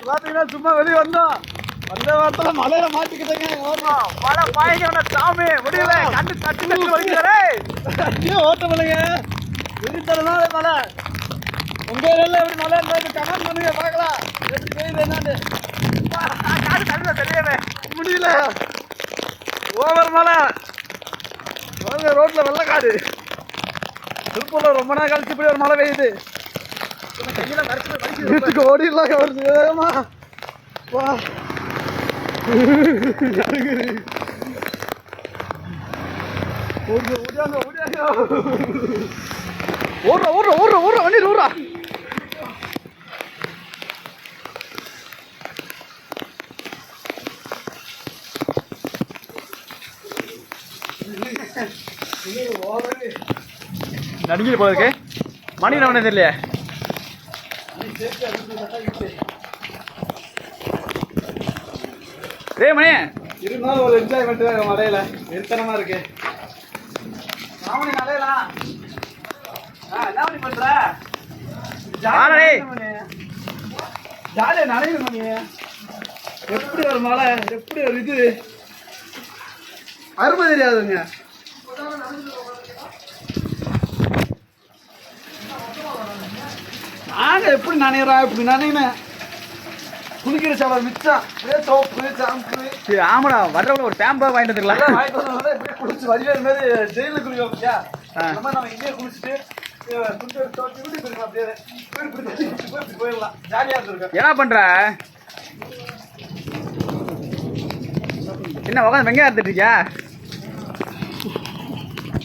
பாத்தீங்கன்னா சும்மா வெளியே வந்தோம். வந்த வாரத்துல மலையில மாட்டிக்கிட்டேங்க. மழை பாய்க்க சாமி முடியல. கண்டு தட்டி தட்டி வலிக்கிறே. ஓட்ட மலைங்க வெறித்தரனால மழை. உங்க ஏரியால எப்படி மழை இருந்தாலும் கமெண்ட் பண்ணுங்க பார்க்கலாம். எப்படி பெய்யுது என்னன்னு. காடு கண்ணில் தெரியவே முடியல. ஓவர் மழை. ரோட்ல வெள்ளக்காடு. திருப்பூர்ல ரொம்ப நாள் கழிச்சு இப்படி ஒரு மழை பெய்யுது. வீட்டுக்கு ஓடிடலாம் வருது வேகமா. வா ஓடியாங்க ஓடியாங்க. ஓடுறா ஓடுறா ஓடுறா ஓடுறா வண்டி ஓடுறா. நடுங்கிட்டு போல இருக்கு. மணி நான் தெரியலையே. மணி இருந்தாலும் ஒரு என்ஜாய்மெண்ட் மலையில வெறித்தனமா இருக்கு. மலையலாம் என்ன பண்ணி பண்ற? ஜாலியா நனையுது மணி. எப்படி ஒரு மலை எப்படி ஒரு இது அருமை தெரியாதுங்க. நாங்க எப்படி நனைகிறோம் இப்படி நனையுமே. குளிக்கிற சாப்பாடு மிச்சம் சோப்பு ஷாம்பு. ஆமாடா வர்றவங்க ஒரு ஷாம்பா வாங்கிட்டு வந்துடலாம். வாங்கிட்டு வந்தோம்னா இப்படியே குளிச்சு வடிவேல் மாதிரி ஜெயிலில் குளிக்கிறோம் இல்லையா? அந்த மாதிரி நம்ம இங்கேயே குளிச்சுட்டு துண்டு எடுத்து வீட்டுக்கு போயிருக்கலாம். அப்படியே போயிடலாம். ஜாலியாக இருந்திருக்கோம். என்ன பண்ற? என்ன உட்காந்து வெங்காயம் எடுத்துட்டு இருக்கியா?